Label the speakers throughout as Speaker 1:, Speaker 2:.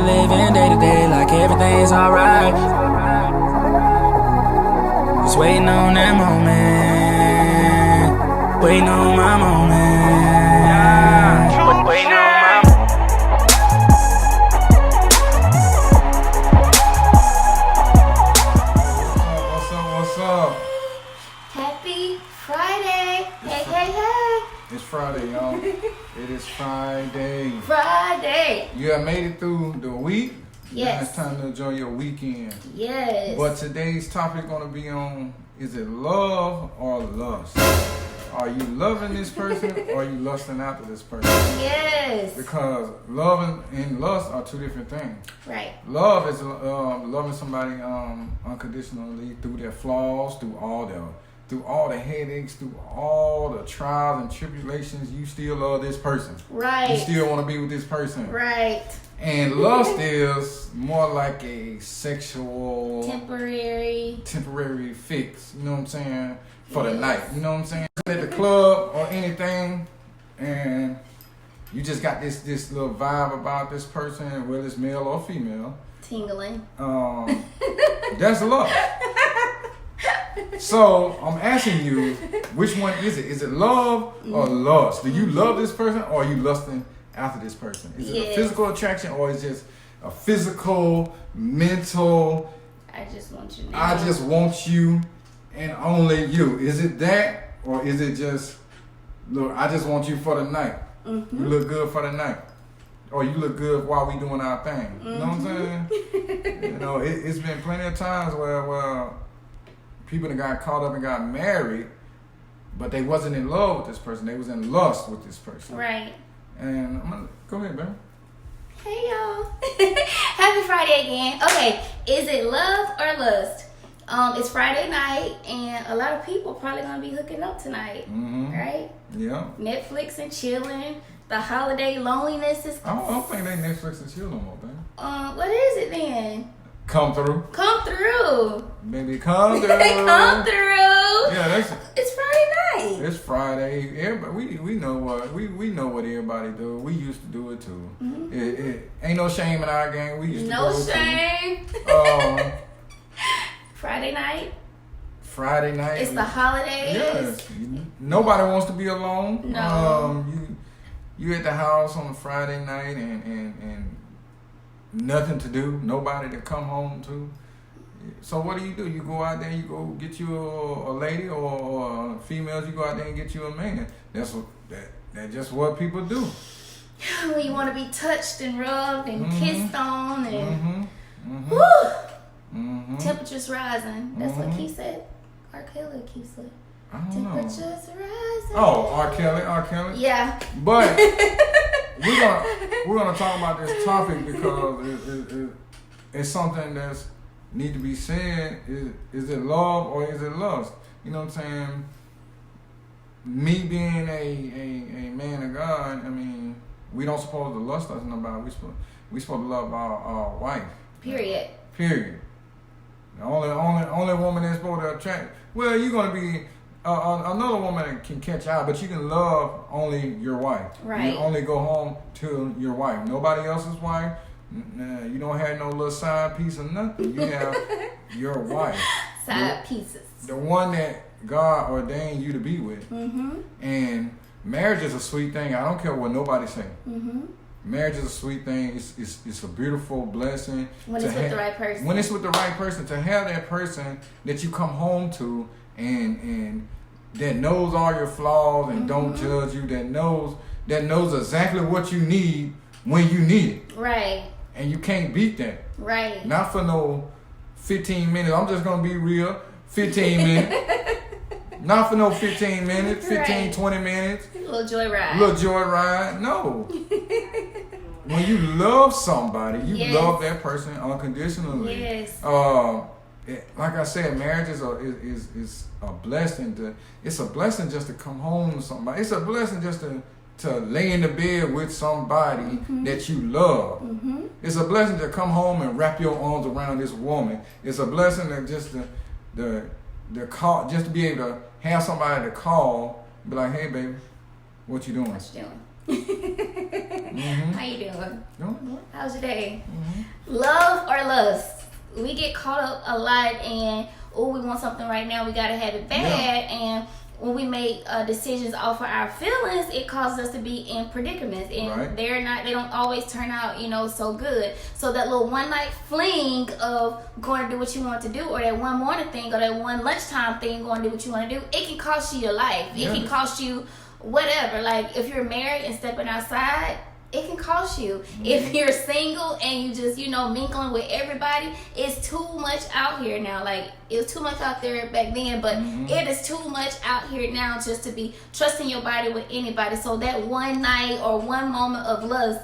Speaker 1: living day to day like everything's alright. Just waiting on that moment, waiting on my moment, yeah. Waiting on my
Speaker 2: What's up?
Speaker 3: Happy Friday. Hey.
Speaker 2: It's Friday, y'all. It is Friday.
Speaker 3: Friday.
Speaker 2: You have made it through the week.
Speaker 3: Yes.
Speaker 2: Now it's time to enjoy your weekend.
Speaker 3: Yes.
Speaker 2: But today's topic going to be on, is it love or lust? Are you loving this person or are you lusting after this person?
Speaker 3: Yes.
Speaker 2: Because love and lust are two different things.
Speaker 3: Right.
Speaker 2: Love is loving somebody unconditionally through their flaws, through all the headaches, through all the trials and tribulations. You still love this person.
Speaker 3: Right.
Speaker 2: You still want to be with this person.
Speaker 3: Right.
Speaker 2: And lust is more like a sexual
Speaker 3: Temporary
Speaker 2: fix. You know what I'm saying? For the night. You know what I'm saying? At the club or anything, and you just got this little vibe about this person, whether it's male or female.
Speaker 3: tingling.
Speaker 2: That's love. So I'm asking you, which one is it? Is it love or lust? Do you love this person or are you lusting after this person? Is it a physical attraction or is it just a physical, mental?
Speaker 3: I just want you.
Speaker 2: I just want you and only you. Is it that or is it just, look, I just want you for the night.
Speaker 3: Mm-hmm.
Speaker 2: You look good for the night. Or you look good while we doing our thing. You know what I'm saying? You know, it's been plenty of times where people that got caught up and got married, but they wasn't in love with this person. They was in lust with this person.
Speaker 3: Right.
Speaker 2: And I'm gonna go ahead, baby.
Speaker 3: Hey y'all. Happy Friday again. Okay, is it love or lust? It's Friday night and a lot of people probably gonna be hooking up tonight.
Speaker 2: Mm-hmm.
Speaker 3: Right?
Speaker 2: Yeah.
Speaker 3: Netflix and chilling. The holiday loneliness is
Speaker 2: I don't think they Netflix and chill no more, baby.
Speaker 3: what is it then?
Speaker 2: Come through.
Speaker 3: Come through.
Speaker 2: Baby, come through.
Speaker 3: Come through.
Speaker 2: Yeah,
Speaker 3: It's Friday night.
Speaker 2: it's Friday. Everybody, we know what we know what everybody do. We used to do it too.
Speaker 3: Mm-hmm.
Speaker 2: It ain't no shame in our game. We used to
Speaker 3: No
Speaker 2: do it
Speaker 3: shame.
Speaker 2: too.
Speaker 3: Friday night.
Speaker 2: Friday night.
Speaker 3: It's the holidays.
Speaker 2: Yes. Nobody wants to be alone.
Speaker 3: No.
Speaker 2: You at the house on a Friday night and nothing to do. Nobody to come home to. So what do? You go out there, you go get you a lady or females, you go out there and get you a man. That's just what people do.
Speaker 3: When you want to be touched and rubbed and kissed on and temperatures rising. That's what Keith said. R. Kelly keeps it.
Speaker 2: I don't know.
Speaker 3: Temperatures rising.
Speaker 2: Oh, R. Kelly.
Speaker 3: Yeah.
Speaker 2: But we're gonna talk about this topic because it's something that's need to be said. Is it love or is it lust? You know what I'm saying? Me being a man of God, I mean, we don't supposed to lust us nobody. We supposed to love our wife.
Speaker 3: Period.
Speaker 2: The only woman that's supposed to attract. Well, you're gonna be another woman that can catch out, but you can love only your wife.
Speaker 3: Right.
Speaker 2: You only go home to your wife. Nobody else's wife. You don't have no little side piece or nothing. You have your wife.
Speaker 3: Side pieces.
Speaker 2: The one that God ordained you to be with.
Speaker 3: Mm-hmm.
Speaker 2: And marriage is a sweet thing. I don't care what nobody say.
Speaker 3: Mm-hmm.
Speaker 2: Marriage is a sweet thing. It's a beautiful blessing.
Speaker 3: When it's with the right person.
Speaker 2: When it's with the right person, to have that person that you come home to and that knows all your flaws and don't judge you, that knows exactly what you need when you need it.
Speaker 3: Right.
Speaker 2: And you can't beat that.
Speaker 3: Right.
Speaker 2: Not for no 15 minutes. I'm just going to be real. 15 minutes. Not for no 15 minutes, 15, 20 minutes.
Speaker 3: A little joyride.
Speaker 2: No. When you love somebody, you
Speaker 3: Yes.
Speaker 2: love that person unconditionally.
Speaker 3: Yes.
Speaker 2: Like I said, marriage is a blessing. It's a blessing just to come home to somebody. It's a blessing just to lay in the bed with somebody that you love.
Speaker 3: Mm-hmm.
Speaker 2: It's a blessing to come home and wrap your arms around this woman. It's a blessing to just the call, just to be able to have somebody to call, be like, hey baby, what you doing?
Speaker 3: What you doing? How you doing?
Speaker 2: No.
Speaker 3: How's your day? Love or lust? We get caught up a lot in, oh, we want something right now, we gotta have it bad, and when we make decisions off of our feelings, it causes us to be in predicaments, and they don't always turn out, so good. So that little one night fling of going to do what you want to do, or that one morning thing, or that one lunchtime thing, going to do what you want to do, it can cost you your life. It can cost you whatever. Like if you're married and stepping outside, it can cost you. If you're single and you just, mingling with everybody, it's too much out here now. Like, it was too much out there back then, but it is too much out here now just to be trusting your body with anybody. So that one night or one moment of lust,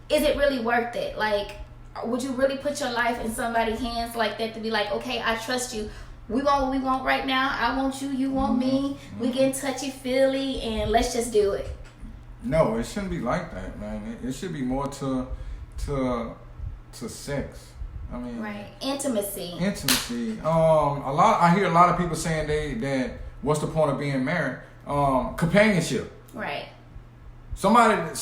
Speaker 3: is it really worth it? Like, would you really put your life in somebody's hands like that to be like, okay, I trust you. We want what we want right now. I want you. You want me. We getting touchy-feely, and let's just do it.
Speaker 2: No, it shouldn't be like that, man. It should be more to sex. I mean,
Speaker 3: right, intimacy.
Speaker 2: I hear a lot of people saying that what's the point of being married? Companionship.
Speaker 3: Right.
Speaker 2: Somebody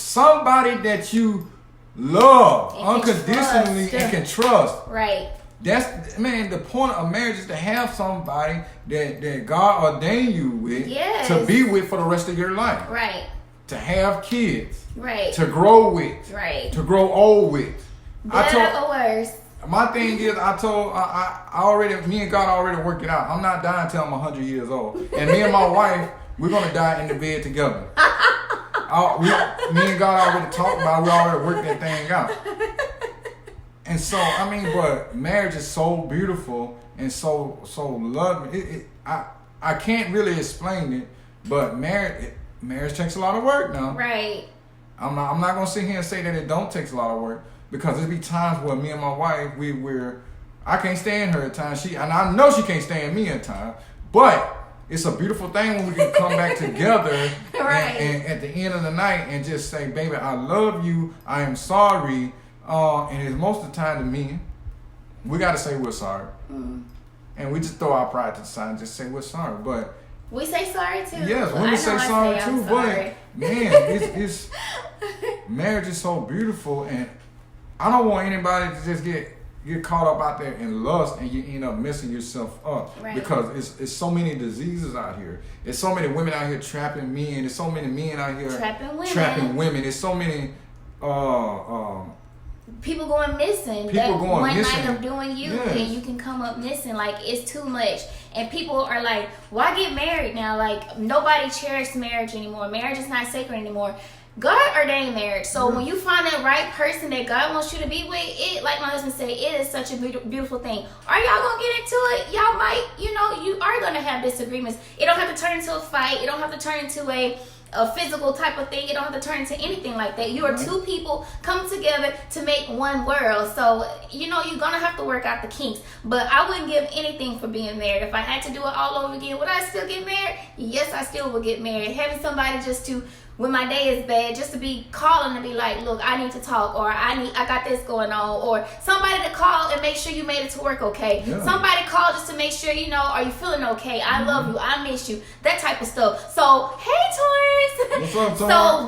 Speaker 2: that you love
Speaker 3: and
Speaker 2: unconditionally and can trust.
Speaker 3: Right.
Speaker 2: That's, man, the point of marriage is to have somebody that God ordained you with to be with for the rest of your life.
Speaker 3: Right.
Speaker 2: To have kids.
Speaker 3: Right.
Speaker 2: To grow with.
Speaker 3: Right.
Speaker 2: To grow old with.
Speaker 3: Better or worse.
Speaker 2: My thing is, me and God already worked it out. I'm not dying until I'm 100 years old. And me and my wife, we're going to die in the bed together. Me and God already talked about it. We already worked that thing out. And so, but marriage is so beautiful and so loving. I can't really explain it, but marriage takes a lot of work now.
Speaker 3: Right.
Speaker 2: I'm not gonna sit here and say that it don't take a lot of work, because there'll be times where me and my wife I can't stand her at times. And I know she can't stand me at times, but it's a beautiful thing when we can come back together
Speaker 3: right.
Speaker 2: and at the end of the night and just say, baby, I love you. I am sorry. And it's most of the time to me, we got to say we're sorry. And we just throw our pride to the side and just say we're sorry. But
Speaker 3: we say sorry too.
Speaker 2: Yes, women say sorry too. But man, it's marriage is so beautiful, and I don't want anybody to just get caught up out there in lust and you end up messing yourself up.
Speaker 3: Right.
Speaker 2: Because it's so many diseases out here. There's so many women out here trapping men. There's so many men out here trapping women. There's so many
Speaker 3: people going missing. One night of doing you, and you can come up missing. Like, it's too much. And people are like, why get married now? Like, nobody cherishes marriage anymore. Marriage is not sacred anymore. God ordained marriage. So when you find that right person that God wants you to be with, it, like my husband said, it is such a beautiful thing. Are y'all going to get into it? Y'all might, you are going to have disagreements. It don't have to turn into a fight. It don't have to turn into a physical type of thing. It don't have to turn into anything like that. You are two people come together to make one world. So, you're going to have to work out the kinks. But I wouldn't give anything for being married. If I had to do it all over again, would I still get married? Yes, I still would get married. Having somebody just to, when my day is bad, just to be calling to be like, look, I need to talk, or I got this going on, or somebody to call and make sure you made it to work okay. Yeah. Somebody call just to make sure, are you feeling okay? I love you. I miss you. That type of stuff. So, hey, Taurus.
Speaker 2: What's up, Taurus?
Speaker 3: So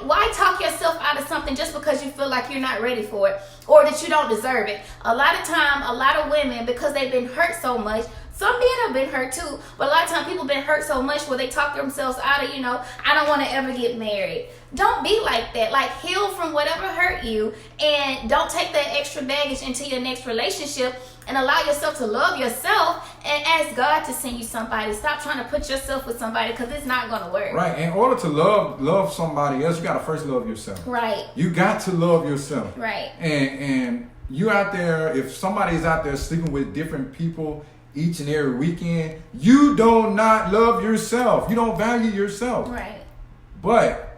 Speaker 3: why talk yourself out of something just because you feel like you're not ready for it, or that you don't deserve it? A lot of time, a lot of women, because they've been hurt so much, some men have been hurt too, but a lot of times people been hurt so much where they talk themselves out of, I don't want to ever get married. Don't be like that. Like, heal from whatever hurt you, and don't take that extra baggage into your next relationship, and allow yourself to love yourself and ask God to send you somebody. Stop trying to put yourself with somebody, because it's not going to work.
Speaker 2: Right. In order to love somebody else, you got to first love yourself. Right. You got to love yourself.
Speaker 3: Right.
Speaker 2: And you out there, if somebody's out there sleeping with different people each and every weekend, you do not love yourself. You don't value yourself.
Speaker 3: Right.
Speaker 2: But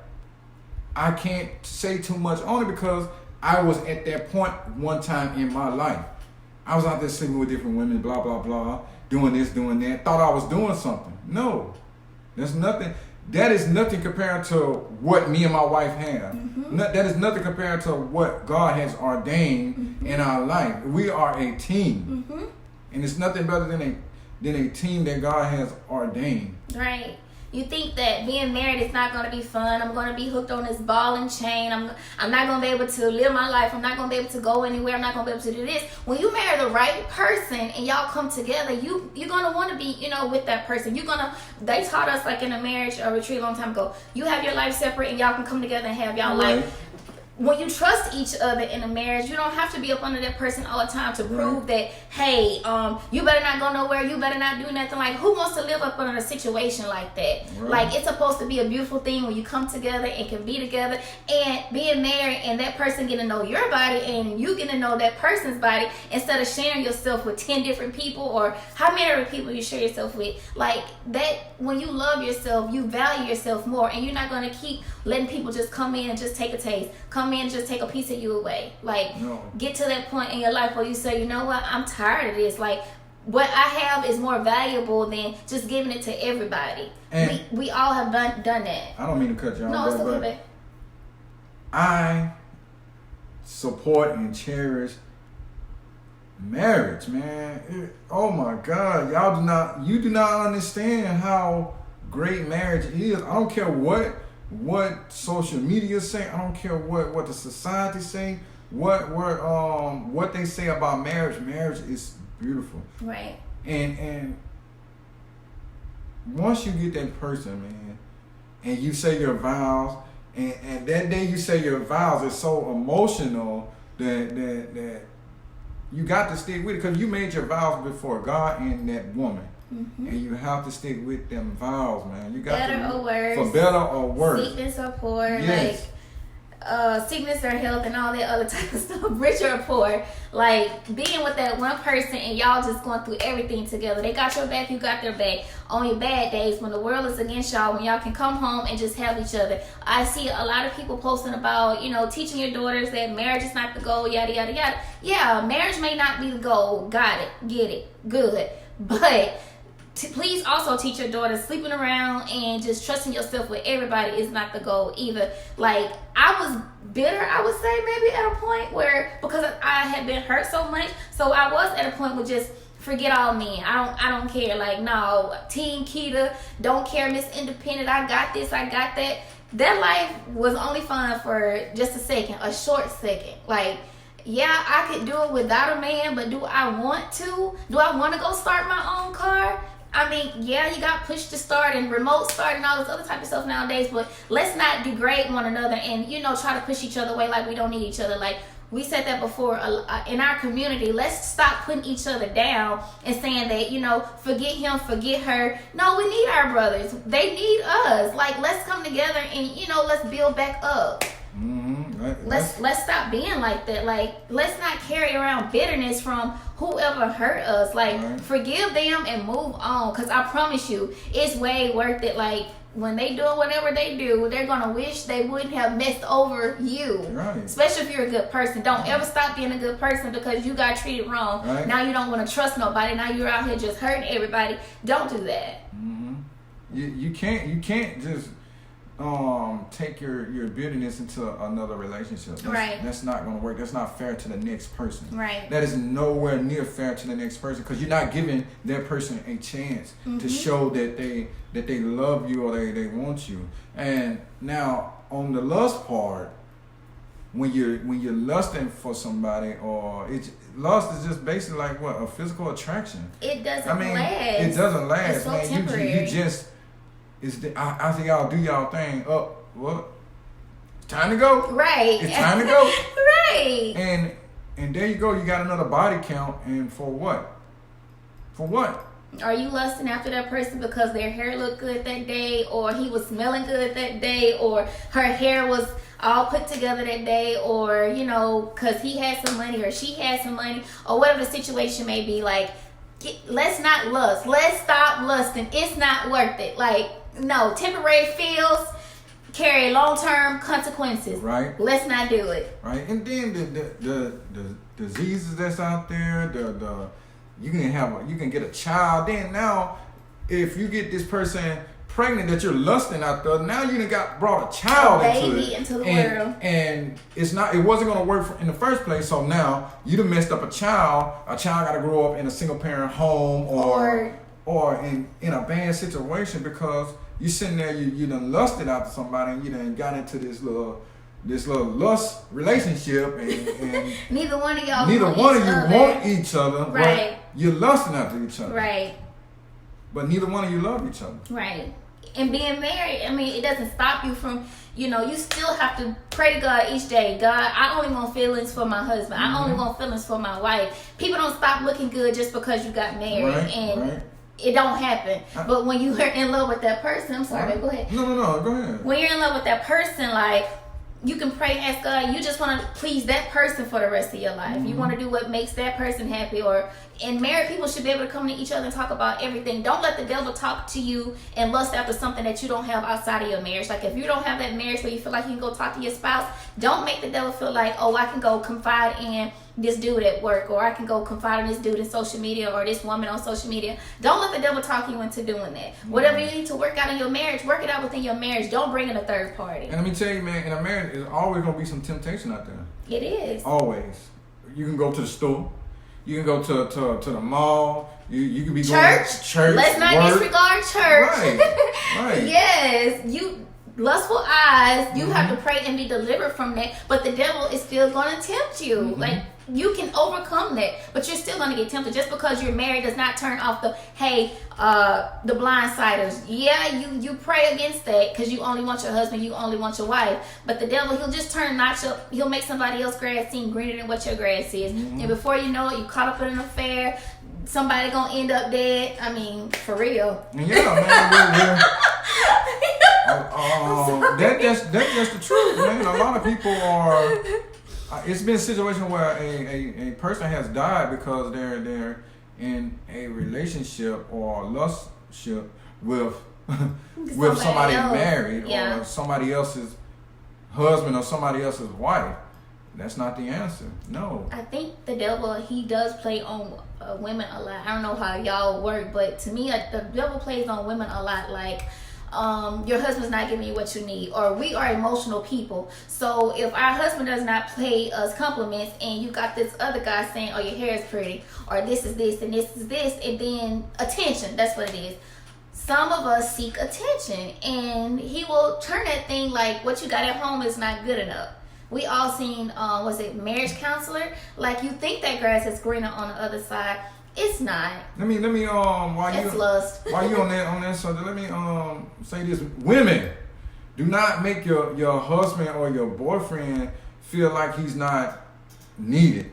Speaker 2: I can't say too much on it, because I was at that point one time in my life. I was out there sleeping with different women, blah, blah, blah, doing this, doing that. Thought I was doing something. No. There's nothing. That is nothing compared to what me and my wife have. Mm-hmm. That is nothing compared to what God has ordained in our life. We are a team. Mm-hmm. And it's nothing better than a team that God has ordained.
Speaker 3: Right. you think that being married is not going to be fun. I'm going to be hooked on this ball and chain. I'm not going to be able to live my life. I'm not going to be able to go anywhere. I'm not going to be able to do this. When you marry the right person and y'all come together, you're going to want to be, with that person. They taught us like in a marriage retreat a long time ago, you have your life separate and y'all can come together and have y'all life. When you trust each other in a marriage, you don't have to be up under that person all the time to prove that, hey, you better not go nowhere, you better not do nothing. Like, who wants to live up under a situation like that? Right. Like, it's supposed to be a beautiful thing when you come together and can be together, and being married and that person getting to know your body and you getting to know that person's body instead of sharing yourself with 10 different people, or how many people you share yourself with. Like, that, when you love yourself, you value yourself more, and you're not going to keep letting people just come in and just take a taste. Come in and just take a piece of you away. Like, get to that point in your life where you say, you know what, I'm tired of this. Like, what I have is more valuable than just giving it to everybody. And we all have done that.
Speaker 2: I don't mean to cut you off.
Speaker 3: No, it's okay, babe.
Speaker 2: I support and cherish marriage, man. Oh my God, you do not understand how great marriage is. I don't care what social media say. I don't care what the society say. What they say about marriage. Marriage is beautiful. Right. And once you get that person, man, and you say your vows, and that day you say your vows, it's so emotional that you got to stick with it, because you made your vows before God and that woman. Mm-hmm. And you have to stick with them vows, man. You got
Speaker 3: better or worse.
Speaker 2: For better or worse.
Speaker 3: Sickness or poor, yes. Like sickness or health and all that other type of stuff. Rich or poor. Like, being with that one person and y'all just going through everything together. They got your back, you got their back. On your bad days, when the world is against y'all, when y'all can come home and just have each other. I see a lot of people posting about, teaching your daughters that marriage is not the goal, yada, yada, yada. Yeah, marriage may not be the goal. Got it. Get it. Good. But please also teach your daughters sleeping around and just trusting yourself with everybody is not the goal either. Like, I was bitter, I would say, maybe at a point where, because I had been hurt so much, so I was at a point where just forget all men. I don't care. Like, no, Team Keita, don't care, Miss Independent, I got this, I got that. That life was only fun for just a second, a short second. Like, yeah, I could do it without a man, but do I want to? Do I want to go start my own car? I mean, yeah, you got push to start and remote start and all this other type of stuff nowadays, but let's not degrade one another and, try to push each other away like we don't need each other. Like, we said that before in our community. Let's stop putting each other down and saying that, forget him, forget her. No, we need our brothers. They need us. Like, let's come together and, let's build back up. Mm-hmm. Right. Let's stop being like that. Like, let's not carry around bitterness from whoever hurt us. Like, forgive them and move on. Because I promise you, it's way worth it. Like, when they do whatever they do, they're going to wish they wouldn't have messed over you. Right. Especially if you're a good person. Don't ever stop being a good person because you got treated wrong. Right. Now you don't want to trust nobody. Now you're out here just hurting everybody. Don't do that.
Speaker 2: Mm-hmm. You can't just take your bitterness into another relationship. That's not going to work. That's not fair to the next person. Right. That is nowhere near fair to the next person, because you're not giving that person a chance to show that they love you or they want you. And now on the lust part, when you're lusting for somebody, or lust is just basically like what, a physical attraction.
Speaker 3: It doesn't last.
Speaker 2: It doesn't last.
Speaker 3: It's so temporary.
Speaker 2: You just. I think y'all do y'all thing. What? It's time to go.
Speaker 3: Right.
Speaker 2: It's time to go.
Speaker 3: Right.
Speaker 2: And there you go. You got another body count, and for what? For what?
Speaker 3: Are you lusting after that person because their hair looked good that day, or he was smelling good that day, or her hair was all put together that day, or because he had some money or she had some money, or whatever the situation may be? Like, let's not lust. Let's stop lusting. It's not worth it. Like, no, temporary feels carry long-term consequences. Right. Let's not do it.
Speaker 2: Right. And then the diseases that's out there, you can get a child. Then now, if you get this person pregnant that you're lusting after, now you done brought a child
Speaker 3: into the world.
Speaker 2: And it wasn't gonna work in the first place. So now you done messed up a child. A child gotta grow up in a single parent home or in a bad situation because you sitting there, you done lusted after somebody, and you done got into this little lust relationship, and
Speaker 3: neither one of y'all
Speaker 2: want each other,
Speaker 3: right?
Speaker 2: But you're lusting after each other,
Speaker 3: right?
Speaker 2: But neither one of you love each other,
Speaker 3: right? And being married, I mean, it doesn't stop you from, you know, you still have to pray to God each day. God, I only want feelings for my husband. I only want feelings for my wife. People don't stop looking good just because you got married, and it don't happen. But when you are in love with that person, I'm sorry, go ahead.
Speaker 2: No, go ahead.
Speaker 3: When you're in love with that person, like, you can pray and ask God, you just want to please that person for the rest of your life. You want to do what makes that person happy. And married people should be able to come to each other and talk about everything. Don't let the devil talk to you and lust after something that you don't have outside of your marriage. Like, if you don't have that marriage where you feel like you can go talk to your spouse, don't make the devil feel like, oh, I can go confide in this dude at work, or I can go confide in this dude in social media, or this woman on social media. Don't let the devil talk you into doing that. Whatever you need to work out in your marriage, work it out within your marriage. Don't bring in a third party.
Speaker 2: And let me tell you, man, in a marriage, there's always going to be some temptation out there.
Speaker 3: It is.
Speaker 2: Always. You can go to the store. You can go to the mall. You can be
Speaker 3: church.
Speaker 2: Going to church.
Speaker 3: Let's not disregard church.
Speaker 2: Right.
Speaker 3: Yes. You lustful eyes. You have to pray and be delivered from that. But the devil is still going to tempt you. Like, you can overcome that, but you're still going to get tempted. Just because you're married does not turn off the the blindsiders. Yeah, you pray against that because you only want your husband, you only want your wife. But the devil, he'll just he'll make somebody else's grass seem greener than what your grass is. And before you know it, you caught up in an affair. Somebody gonna end up dead. I mean, for real.
Speaker 2: Yeah, man. That's just the truth, man. A lot of people are. It's been a situation where a person has died because they're in a relationship or a lustship with somebody married or somebody else's husband or somebody else's wife. That's not the answer. No.
Speaker 3: I think the devil, he does play on women a lot. I don't know how y'all work, but to me, the devil plays on women a lot. Like, your husband's not giving you what you need, or we are emotional people. So if our husband does not pay us compliments, and you got this other guy saying, oh, your hair is pretty, or this is this and this is this, and then attention, that's what it is. Some of us seek attention, and he will turn that thing like, what you got at home is not good enough. We all seen, was it Marriage Counselor? Like, you think that grass is greener on the other side. It's not.
Speaker 2: Let me
Speaker 3: It's lust.
Speaker 2: While you on that subject, let me say this. Women, do not make your husband or your boyfriend feel like he's not needed.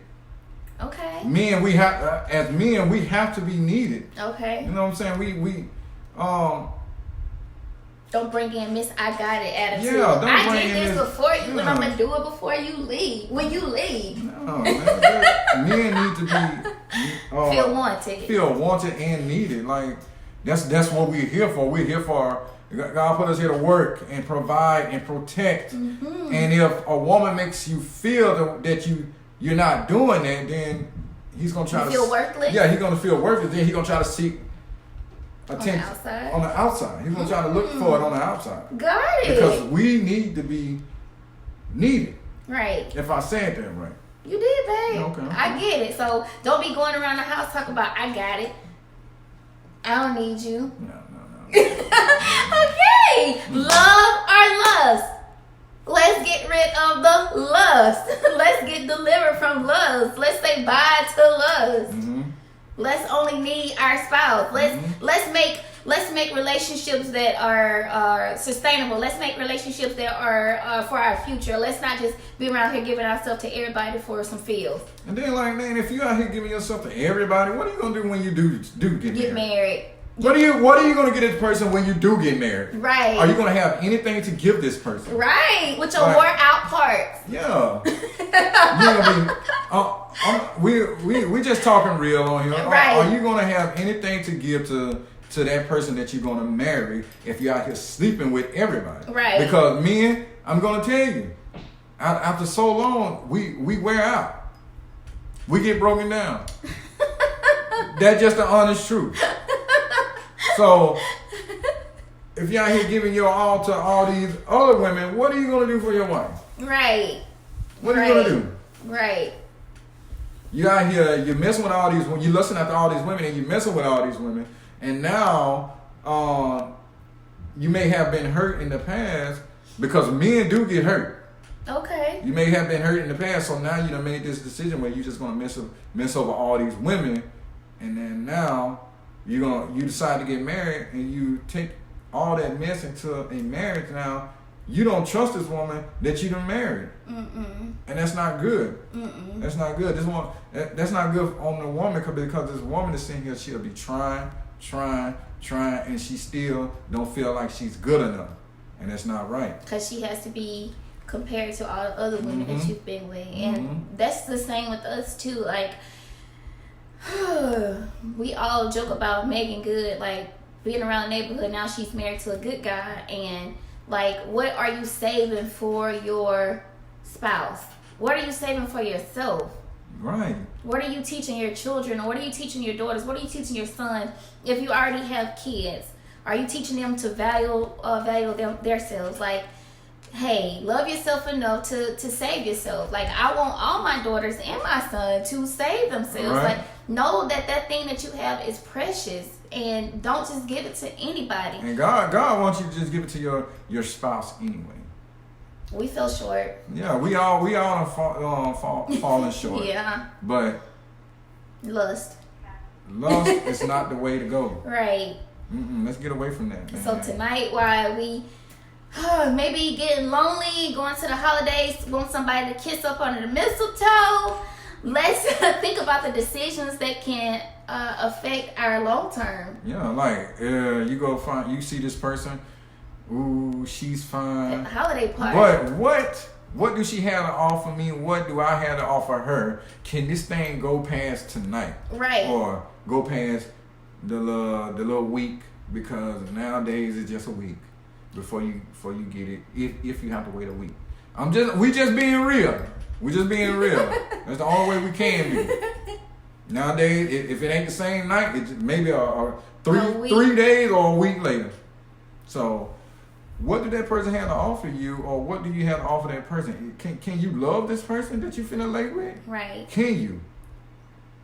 Speaker 3: Okay.
Speaker 2: Men, we have to be needed.
Speaker 3: Okay.
Speaker 2: You know what I'm saying? We
Speaker 3: don't bring in Miss I got it attitude.
Speaker 2: Yeah, don't
Speaker 3: I
Speaker 2: bring
Speaker 3: did
Speaker 2: in
Speaker 3: this
Speaker 2: this,
Speaker 3: before you, and I'm gonna do it before you leave. When you leave.
Speaker 2: No, man, men need to be
Speaker 3: feel wanted.
Speaker 2: Feel wanted and needed. Like that's what we're here for. We're here for God put us here to work and provide and protect. And if a woman makes you feel that you're not doing that, then he's gonna try to
Speaker 3: feel worthless.
Speaker 2: Yeah, he's gonna feel worthless. Then he's gonna try to seek attention
Speaker 3: on
Speaker 2: the outside. He's gonna try to look for it on the outside.
Speaker 3: Got it.
Speaker 2: Because we need to be needed.
Speaker 3: Right.
Speaker 2: If I said that right.
Speaker 3: You did, babe.
Speaker 2: Okay.
Speaker 3: I get it. So don't be going around the house talking about I got it. I don't need you.
Speaker 2: No.
Speaker 3: Okay. Love or lust? Let's get rid of the lust. Let's get delivered from lust. Let's say bye to lust. Let's only need our spouse. Let's make relationships that are sustainable. Let's make relationships that are for our future. Let's not just be around here giving ourselves to everybody for some feels.
Speaker 2: And then, like, man, if you out here giving yourself to everybody, what are you gonna do when you do get married? What are you gonna get this person when you do get married?
Speaker 3: Right.
Speaker 2: Are you gonna have anything to give this person?
Speaker 3: Right. With your wore out parts.
Speaker 2: Yeah. We just talking real on here.
Speaker 3: Right.
Speaker 2: Are you gonna have anything to give to that person that you're gonna marry if you're out here sleeping with everybody?
Speaker 3: Right.
Speaker 2: Because men, I'm gonna tell you, after so long, we wear out. We get broken down. That's just the honest truth. So, if you're out here giving your all to all these other women, what are you gonna do for your wife?
Speaker 3: Right.
Speaker 2: What are you gonna do?
Speaker 3: Right.
Speaker 2: You out here, you're messing with all these. You're lusting after all these women, and you're messing with all these women, and now you may have been hurt in the past, because men do get hurt.
Speaker 3: Okay.
Speaker 2: You may have been hurt in the past, so now you done made this decision where you're just gonna mess over all these women, and then now you decide to get married, and you take all that mess into a marriage. Now you don't trust this woman that you done married, and that's not good. That's not good. That's not good on the woman, because this woman is sitting here, she'll be trying, and she still don't feel like she's good enough, and that's not right.
Speaker 3: Because she has to be compared to all the other women that you've been with, and that's the same with us too. Like, we all joke about Megan Good, like being around the neighborhood. Now she's married to a good guy, and like, what are you saving for your spouse? What are you saving for yourself?
Speaker 2: Right.
Speaker 3: What are you teaching your children? Or what are you teaching your daughters? What are you teaching your sons? If you already have kids, are you teaching them to value themselves? Like, hey, love yourself enough to save yourself. Like, I want all my daughters and my son to save themselves.
Speaker 2: Right.
Speaker 3: Like, know that thing that you have is precious, and don't just give it to anybody.
Speaker 2: And God wants you to just give it to your spouse anyway.
Speaker 3: We fell short.
Speaker 2: Yeah, we all falling short.
Speaker 3: Yeah.
Speaker 2: But
Speaker 3: Lust
Speaker 2: is not the way to go.
Speaker 3: Right.
Speaker 2: Let's get away from that, man.
Speaker 3: So tonight, while we maybe getting lonely, going to the holidays, want somebody to kiss up under the mistletoe, let's think about the decisions that can affect our long term.
Speaker 2: Yeah, like you see this person, ooh, she's fine.
Speaker 3: At the holiday party.
Speaker 2: But what do she have to offer me? What do I have to offer her? Can this thing go past tonight?
Speaker 3: Right.
Speaker 2: Or go past the little week? Because nowadays it's just a week before you get it. If you have to wait a week, we just being real. We just being real. That's the only way we can be. Nowadays, if it ain't the same night, it's maybe a 3 days or a week later. So, what do that person have to offer you, or what do you have to offer that person? Can you love this person that you finna lay with?
Speaker 3: Right.
Speaker 2: Can you?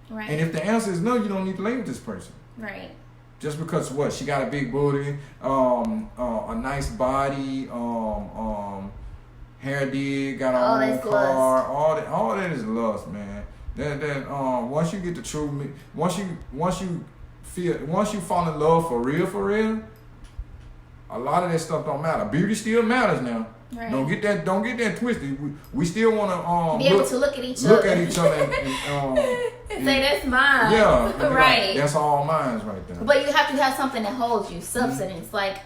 Speaker 3: Right.
Speaker 2: And if the answer is no, you don't need to lay with this person.
Speaker 3: Right.
Speaker 2: Just because what? She got a big booty, a nice body, hair did, got her own car, all that is lust, man. That once you get the true, once you fall in love for real, a lot of that stuff don't matter. Beauty still matters now.
Speaker 3: Right.
Speaker 2: Don't get that twisted. We still want to
Speaker 3: be able to look at each other
Speaker 2: and
Speaker 3: say that's mine.
Speaker 2: Yeah,
Speaker 3: right.
Speaker 2: That's all mine right there.
Speaker 3: But you have to have something that holds you, substance. Like,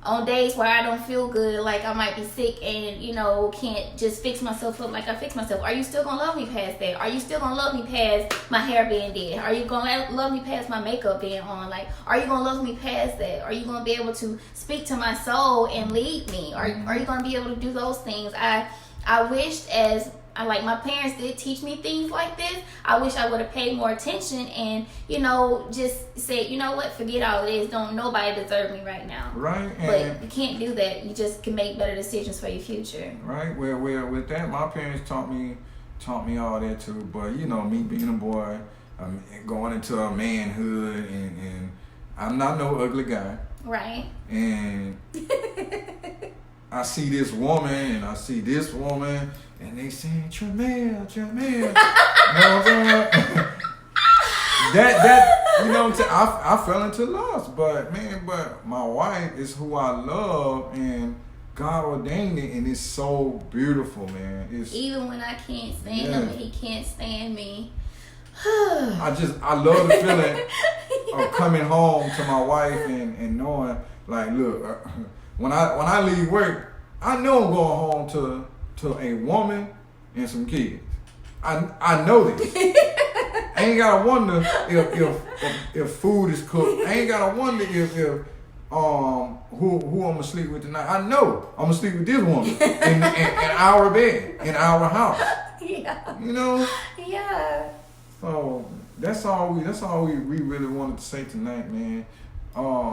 Speaker 3: on days where I don't feel good, like I might be sick and, can't just fix myself up like I fix myself. Are you still going to love me past that? Are you still going to love me past my hair being dead? Are you going to love me past my makeup being on? Like, are you going to love me past that? Are you going to be able to speak to my soul and lead me? Are you going to be able to do those things? I wished my parents did teach me things like this. I wish I would have paid more attention and, just said, you know what, forget all of this. Don't nobody deserve me right now.
Speaker 2: Right.
Speaker 3: But you can't do that. You just can make better decisions for your future.
Speaker 2: Right. Well, with that, my parents taught me all that too. But, me being a boy, going into a manhood, and I'm not no ugly guy.
Speaker 3: Right.
Speaker 2: And I see this woman and I see this woman, and they saying, Tramel. You know what I'm saying? that, you know what I'm saying? I fell into lust, but my wife is who I love, and God ordained it, and it's so beautiful, man.
Speaker 3: Even when I can't stand him and he can't stand me.
Speaker 2: I love the feeling of coming home to my wife and knowing, like, look, when I leave work, I know I'm going home to a woman and some kids. I know this. I ain't gotta wonder if food is cooked. I ain't gotta wonder if who I'm gonna sleep with tonight. I know I'm gonna sleep with this woman in our bed, in our house.
Speaker 3: Yeah. Yeah.
Speaker 2: So that's all we really wanted to say tonight, man.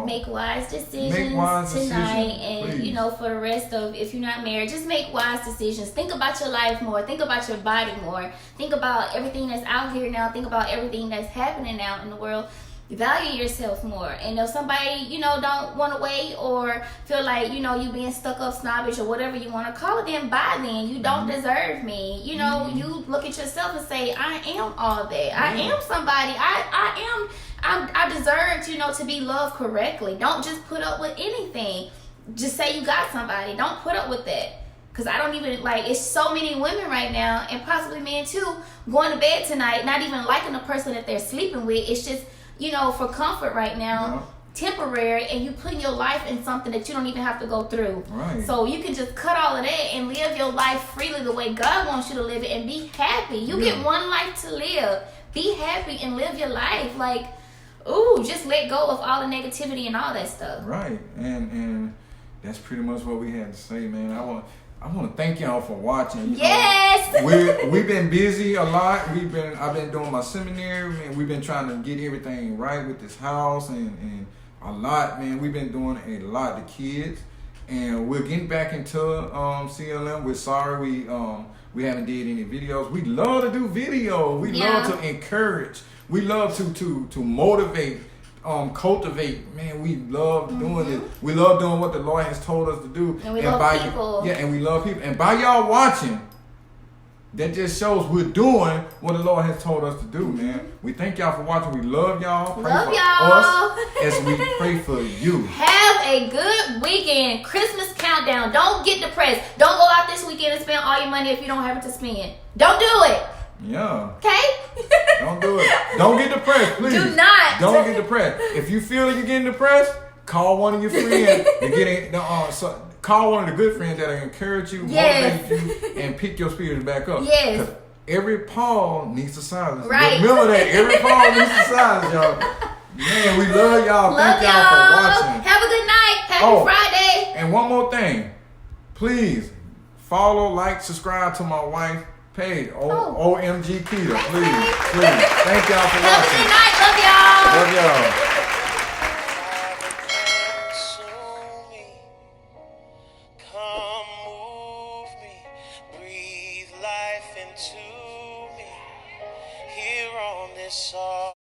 Speaker 3: Make wise decisions tonight, and
Speaker 2: please.
Speaker 3: For the rest of, if you're not married, just make wise decisions. Think about your life more. Think about your body more. Think about everything that's out here now. Think about everything that's happening now in the world, value yourself more. And if somebody, you know, don't want to wait or feel like, you know, you being stuck up, snobbish, or whatever you want to call it, then bye then. You don't deserve me. You know, you look at yourself and say, I am all that. I am somebody. I deserve, you know, to be loved correctly. Don't just put up with anything. Just say you got somebody. Don't put up with that. Because I don't even, like, it's so many women right now, and possibly men too, going to bed tonight, not even liking the person that they're sleeping with. It's just, you know, for comfort right now, temporary, and you putting your life in something that you don't even have to go through.
Speaker 2: Right.
Speaker 3: So you can just cut all of that and live your life freely the way God wants you to live it and be happy. You get one life to live. Be happy and live your life. Like, ooh, just let go of all the negativity and all that stuff.
Speaker 2: Right. And that's pretty much what we had to say, man. I want to thank y'all for watching.
Speaker 3: Yes.
Speaker 2: We've been busy a lot. I've been doing my seminary, man. We've been trying to get everything right with this house and a lot, man. We've been doing a lot. The kids, and we're getting back into CLM. We're sorry we haven't did any videos. We love to do videos. We love to encourage. We love to motivate. Cultivate, man. We love doing it. We love doing what the Lord has told us to do.
Speaker 3: And we love people.
Speaker 2: And we love people. And by y'all watching, that just shows we're doing what the Lord has told us to do, man. We thank y'all for watching. We love y'all. Pray
Speaker 3: Love
Speaker 2: for
Speaker 3: y'all.
Speaker 2: us as we pray for you.
Speaker 3: Have a good weekend. Christmas countdown. Don't get depressed. Don't go out this weekend and spend all your money if you don't have it to spend. Don't do it.
Speaker 2: Yeah.
Speaker 3: Okay?
Speaker 2: Don't do it. Don't get depressed, please.
Speaker 3: Do not.
Speaker 2: Don't get depressed. If you feel like you're getting depressed, call one of your friends. Call one of the good friends that'll encourage you, motivate you, and pick your spirits back up.
Speaker 3: Yes.
Speaker 2: 'Cause every Paul needs a silence.
Speaker 3: Right.
Speaker 2: Remember that. Every Paul needs a silence, y'all. Man, we love y'all. Thank y'all for watching.
Speaker 3: Have a good night. Happy Friday.
Speaker 2: And one more thing. Please follow, like, subscribe to my wife page. OMG Peter. Please. Thank y'all for
Speaker 3: Have a
Speaker 2: watching.
Speaker 3: good night. Love y'all.
Speaker 2: Love y'all.
Speaker 4: Come move me, breathe life into me here on this song.